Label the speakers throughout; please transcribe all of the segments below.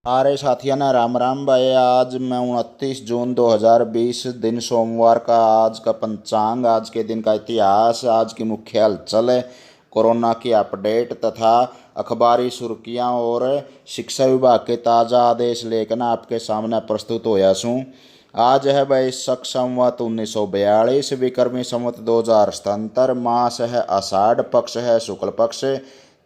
Speaker 1: सारे साथियों ने राम राम भाई। आज मैं 29 जून 2020 दिन सोमवार का आज का पंचांग, आज के दिन का इतिहास, आज की मुख्य हलचल, कोरोना की अपडेट तथा अखबारी सुर्खियां और शिक्षा विभाग के ताज़ा आदेश लेकर आपके सामने प्रस्तुत होया सूँ। आज है वैशाख संवत 1942, विक्रमी संवत 2077, मास है आषाढ़, पक्ष है शुक्ल पक्ष,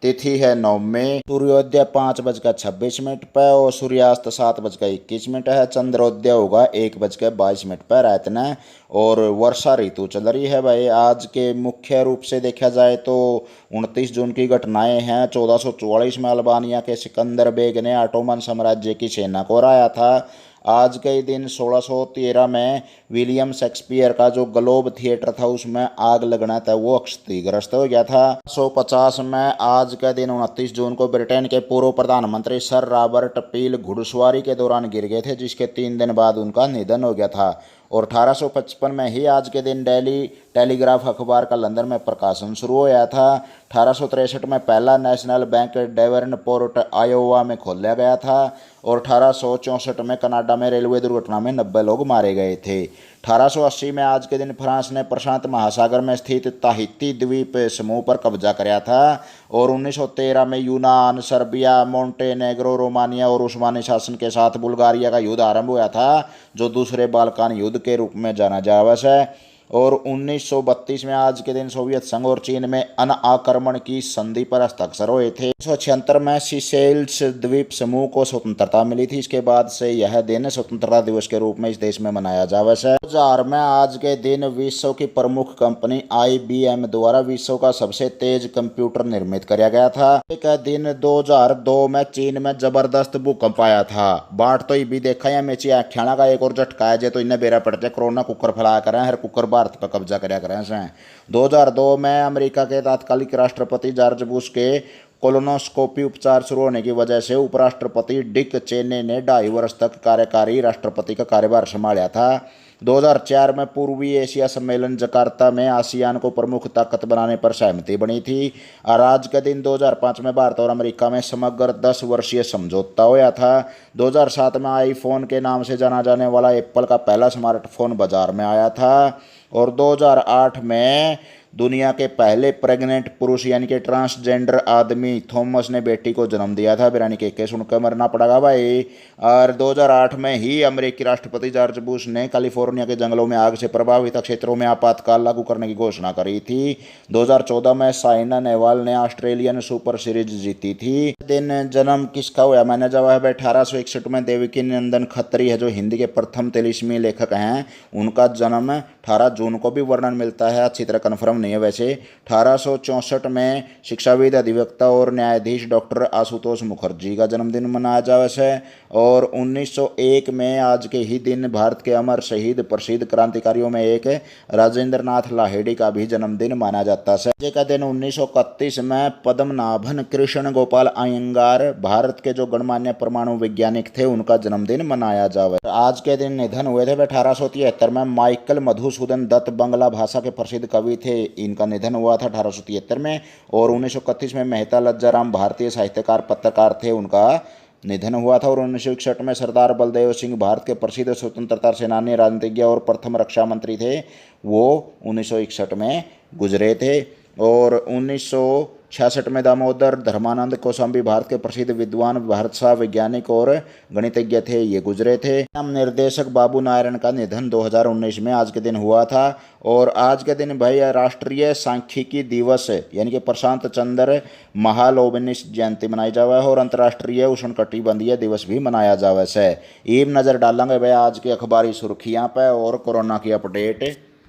Speaker 1: तिथि है नवमी, सूर्योदय 5:26 पर और सूर्यास्त 7:21 है। चंद्रोदय होगा 1:22 पर रात में और वर्षा ऋतु चल रही है भाई। आज के मुख्य रूप से देखा जाए तो 29 जून की घटनाएं हैं। 1444 में अल्बानिया के सिकंदर बेग ने ऑटोमन साम्राज्य की सेना को हराया था। आज के ही दिन 1613 में विलियम शेक्सपियर का जो ग्लोब थिएटर था उसमें आग लगना था, वो क्षतिग्रस्त हो गया था। 1950 में आज के दिन 29 जून को ब्रिटेन के पूर्व प्रधानमंत्री सर रॉबर्ट पील घुड़सवारी के दौरान गिर गए थे, जिसके 3 दिन बाद उनका निधन हो गया था। और 1855 में ही आज के दिन डेली टेलीग्राफ अखबार का लंदन में प्रकाशन शुरू हुआ था। 1863 में पहला नेशनल बैंक डेवनपोर्ट आयोवा में खोला गया था और 1864 में कनाडा में रेलवे दुर्घटना में 90 लोग मारे गए थे। 1880 में आज के दिन फ्रांस ने प्रशांत महासागर में स्थित ताहिती द्वीप समूह पर कब्जा कराया था और 1913 में यूनान, सर्बिया, मोंटेनेग्रो, रोमानिया और उस्मानी शासन के साथ बुल्गारिया का युद्ध आरंभ हुआ था, जो दूसरे बाल्कान युद्ध के रूप में जाना जाता है। और 1932 में आज के दिन सोवियत संघ और चीन में अनाक्रमण की संधि पर हस्ताक्षर हुए थे। 1976 में सीशेल्स द्वीप समूह को स्वतंत्रता मिली थी। इसके बाद से यह दिन स्वतंत्रता दिवस के रूप में इस देश में मनाया जाता है। 2000 में आज के दिन विश्व की प्रमुख कंपनी IBM द्वारा विश्व का सबसे तेज कंप्यूटर निर्मित किया गया था। एक दिन 2002 में चीन में जबरदस्त भूकंप आया था। बाट तो भी देखा या मेची आख्याना का एक और झटका है, तो इन्हें बेरा पड़ते कोरोना कुकर फैलाया करें, हर कुकर भारत पर कब्जा कराया करें। 2002 में अमेरिका के तात्कालिक राष्ट्रपति जॉर्ज बुश के कोलोनोस्कोपी उपचार शुरू होने की वजह से उपराष्ट्रपति डिक चेनी ने 2.5 वर्ष तक कार्यकारी राष्ट्रपति का कार्यभार संभाला था। 2004 में पूर्वी एशिया सम्मेलन जकार्ता में आसियान को प्रमुख ताकत बनाने पर सहमति बनी थी। और आज के दिन 2005 में भारत और अमेरिका में समग्र 10 वर्षीय समझौता हुआ था। 2007 में आईफोन के नाम से जाना जाने वाला एप्पल का पहला स्मार्टफोन बाजार में आया था और 2008 में दुनिया के पहले प्रेग्नेंट पुरुष यानी कि ट्रांसजेंडर आदमी थॉमस ने बेटी को जन्म दिया था। बिरानी के सुनकर मरना पड़ेगा भाई। और 2008 में ही अमेरिकी राष्ट्रपति जॉर्ज बुश ने कैलिफोर्निया के जंगलों में आग से प्रभावित क्षेत्रों में आपातकाल लागू करने की घोषणा करी थी। 2014 में साइना नेहवाल ने ऑस्ट्रेलियन सुपर सीरीज जीती थी। दिन जन्म किसका हुआ? मैंने जवाब है 1861 में देवकी नंदन खत्री है, जो हिंदी के प्रथम तेलिस्मी लेखक हैं। उनका जन्म 18 जून को भी वर्णन मिलता है, अच्छी तरह कन्फर्म नहीं है वैसे। 1864 में शिक्षाविद, अधिवक्ता और न्यायाधीश डॉक्टर आशुतोष मुखर्जी का जन्मदिन मनाया जाता है। और 1901 में आज के ही दिन भारत के अमर शहीद प्रसिद्ध क्रांतिकारियों में एक राजेंद्र नाथ लाहिड़ी का भी जन्मदिन माना जाता है। आज का दिन 1931 में पद्मनाभन कृष्ण गोपाल अयंगार, भारत के जो गणमान्य परमाणु वैज्ञानिक थे, उनका जन्मदिन मनाया जाता है। आज के दिन निधन हुए थे 1873 में माइकल मधुसूदन दत्त, बांग्ला भाषा के प्रसिद्ध कवि थे। इनका निधन हुआ था 1873 में। और 1931 में मेहता लज्जाराम, भारतीय साहित्यकार पत्रकार थे, उनका निधन हुआ था। और 1961 में सरदार बलदेव सिंह, भारत के प्रसिद्ध स्वतंत्रता सेनानी, राजनीतिज्ञ और प्रथम रक्षा मंत्री थे, वो 1961 में गुजरे थे। और 1966 में दामोदर धर्मानंद कौशाम्बी, भारत के प्रसिद्ध विद्वान, भाषा वैज्ञानिक और गणितज्ञ थे, ये गुजरे थे। निर्देशक बाबू नारायण का निधन 2019 में आज के दिन हुआ था। और आज के दिन भाई राष्ट्रीय सांख्यिकी दिवस यानी कि प्रशांत चंद्र महालोबनिस जयंती मनाई जावा है और अंतर्राष्ट्रीय उष्णकटिबंधीय दिवस भी मनाया जावा है। ईब नज़र डालेंगे भाई आज की अखबारी सुर्खियाँ पे और कोरोना की अपडेट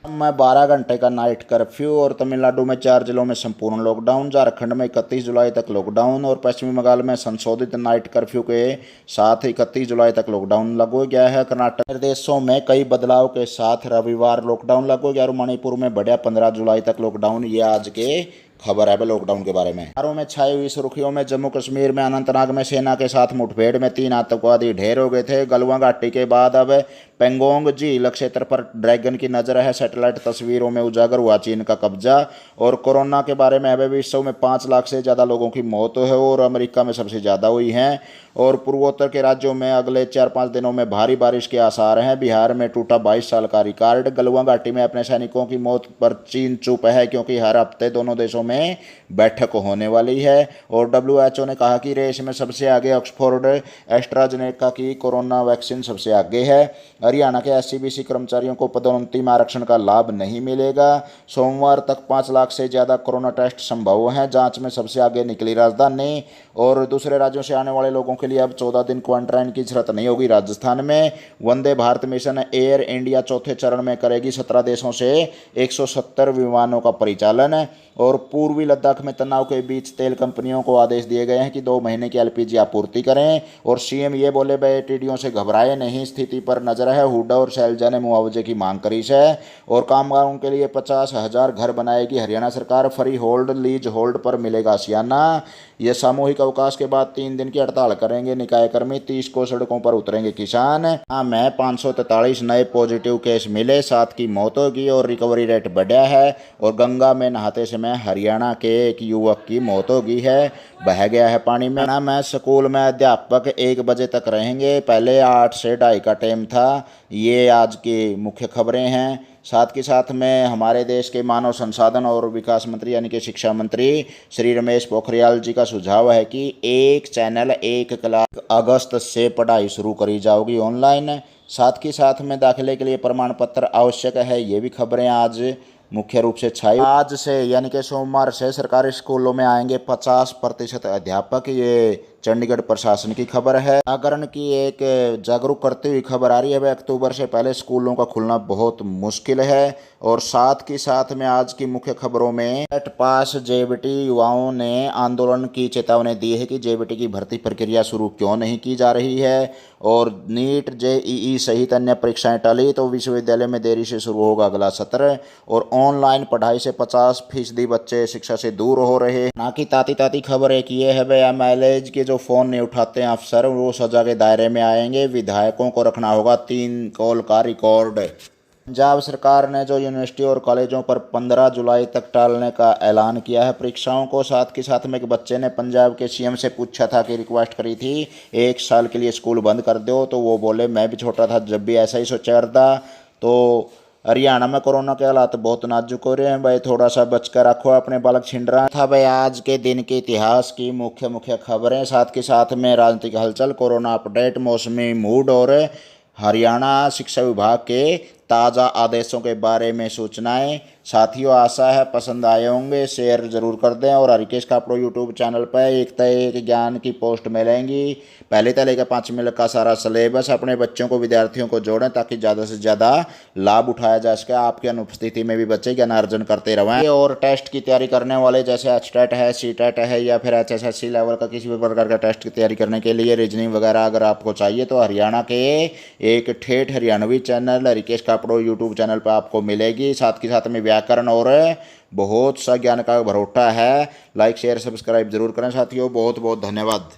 Speaker 1: में। 12 घंटे का नाइट कर्फ्यू और तमिलनाडु में 4 जिलों में संपूर्ण लॉकडाउन। झारखंड में 31 जुलाई तक लॉकडाउन और पश्चिमी बंगाल में संशोधित नाइट कर्फ्यू के साथ 31 जुलाई तक लॉकडाउन लागू हो गया है। कर्नाटक प्रदेशों में कई बदलाव के साथ रविवार लॉकडाउन लागू हो गया और मणिपुर में बढ़िया 15 जुलाई तक लॉकडाउन। ये आज के खबर है लॉकडाउन के बारे में। बिहारों में छाई हुई सुर्खियों में जम्मू कश्मीर में अनंतनाग में सेना के साथ मुठभेड़ में 3 आतंकवादी ढेर हो गए थे। गलवान घाटी के बाद अब पेंगोंग झील क्षेत्र पर ड्रैगन की नजर है। सैटेलाइट तस्वीरों में उजागर हुआ चीन का कब्जा। और कोरोना के बारे में अभी विश्व में 5 लाख से ज़्यादा लोगों की मौत है और अमेरिका में सबसे ज़्यादा हुई है। और पूर्वोत्तर के राज्यों में अगले 4-5 दिनों में भारी बारिश के आसार हैं। बिहार में टूटा 22 साल का रिकॉर्ड। गलवान घाटी में अपने सैनिकों की मौत पर चीन चुप है क्योंकि हर हफ्ते दोनों देशों में बैठक होने वाली है। और WHO ने कहा कि रेस में सबसे आगे ऑक्सफोर्ड एस्ट्राजेनेका की कोरोना वैक्सीन सबसे आगे है। हरियाणा के SCBC कर्मचारियों को पदोन्नति में आरक्षण का लाभ नहीं मिलेगा। सोमवार तक 5 लाख से ज़्यादा कोरोना टेस्ट संभव हैं। जांच में सबसे आगे निकली राजधानी। और दूसरे राज्यों से आने वाले लोगों के लिए अब 14 दिन क्वारंटाइन की जरूरत नहीं होगी। राजस्थान में Vande Bharat mission air India चौथे चरण में करेगी 17 देशों से 170 विमानों का परिचालन। और पूर्वी लद्दाख में तनाव के बीच तेल कंपनियों को आदेश दिए गए हैं कि 2 महीने की LPG आपूर्ति करें। और CM ये बोले भाई टीडीओं से घबराए नहीं, स्थिति पर नजर है। हुड्डा और शैलजा ने मुआवजे की मांग करी है। और कामगारों के लिए 50,000 घर बनाएगी हरियाणा सरकार। फ्री होल्ड लीज होल्ड पर मिलेगा आशियाना। यह सामूहिक अवकाश के बाद 3 दिन की हड़ताल करेंगे निकाय कर्मी। 30 को सड़कों पर उतरेंगे किसान। में 543 नए पॉजिटिव केस मिले, 7 की मौत होगी और रिकवरी रेट बढ़ा है। और गंगा में नहाते समय हरियाणा के एक युवक की मौत हो गई है, बह गया है पानी में। मैं स्कूल में अध्यापक 1 बजे तक रहेंगे, पहले 8 से 2:30 का टाइम था। ये आज की मुख्य खबरें हैं। साथ के साथ में हमारे देश के मानव संसाधन और विकास मंत्री यानी कि शिक्षा मंत्री श्री रमेश पोखरियाल जी का सुझाव है कि एक चैनल 1 क्लास अगस्त से पढ़ाई शुरू करी जाओगी ऑनलाइन। साथ के साथ में दाखिले के लिए प्रमाण पत्र आवश्यक है। ये भी खबरें आज मुख्य रूप से छाई। आज से यानी कि सोमवार से सरकारी स्कूलों में आएंगे 50% अध्यापक। ये चंडीगढ़ प्रशासन की खबर है। जागरण की एक जागरूक करती हुई खबर आ रही है। वह अक्टूबर से पहले स्कूलों का खुलना बहुत मुश्किल है। और साथ के साथ में आज की मुख्य खबरों में नेट पास JBT युवाओं ने आंदोलन की चेतावनी दी है कि JBT की भर्ती प्रक्रिया शुरू क्यों नहीं की जा रही है। और नीट JEE सहित अन्य परीक्षाएं टली तो विश्वविद्यालय में देरी से शुरू होगा अगला सत्र। और ऑनलाइन पढ़ाई से 50% बच्चे शिक्षा से दूर हो रहे। ना कि ताती खबर एक ये है भैया, माइलेज के जो फ़ोन नहीं उठाते हैं अफसर वो सजा के दायरे में आएंगे। विधायकों को रखना होगा 3 कॉल का रिकॉर्ड। पंजाब सरकार ने जो यूनिवर्सिटी और कॉलेजों पर 15 जुलाई तक टालने का ऐलान किया है परीक्षाओं को। साथ के साथ में एक बच्चे ने पंजाब के CM से पूछा था कि रिक्वेस्ट करी थी 1 साल के लिए स्कूल बंद कर दो, तो वो बोले मैं भी छोटा था जब भी ऐसा ही सोचा करता। तो हरियाणा में कोरोना के हालात बहुत नाजुक हो रहे हैं भाई, थोड़ा सा बचकर रखो, अपने बालक छिन रहा था भाई। आज के दिन के इतिहास की मुख्य खबरें, साथ के साथ में राजनीतिक हलचल, कोरोना अपडेट, मौसमी मूड और हरियाणा शिक्षा विभाग के ताज़ा आदेशों के बारे में सूचनाएं। साथियों आशा है पसंद आए होंगे, शेयर ज़रूर कर दें। और हरिकेश कापड़ो यूट्यूब चैनल पर एक ज्ञान की पोस्ट मिलेंगी। पहले तले का 5 मिनट का सारा सिलेबस अपने बच्चों को विद्यार्थियों को जोड़ें ताकि ज़्यादा से ज़्यादा लाभ उठाया जा सके। आपकी अनुपस्थिति में भी बच्चे ज्ञानार्जन करते रहें। और टेस्ट की तैयारी करने वाले जैसे HTET है, CTET है या फिर HSSC लेवल का किसी भी प्रकार का टेस्ट की तैयारी करने के लिए रीजनिंग वगैरह अगर आपको चाहिए तो हरियाणा के एक ठेठ Haryanvi channel Harikesh Kapdo YouTube channel पर आपको मिलेगी। साथ के साथ में व्याकरण और बहुत सा ज्ञान का भरोटा है। लाइक शेयर सब्सक्राइब जरूर करें साथियों। बहुत बहुत धन्यवाद।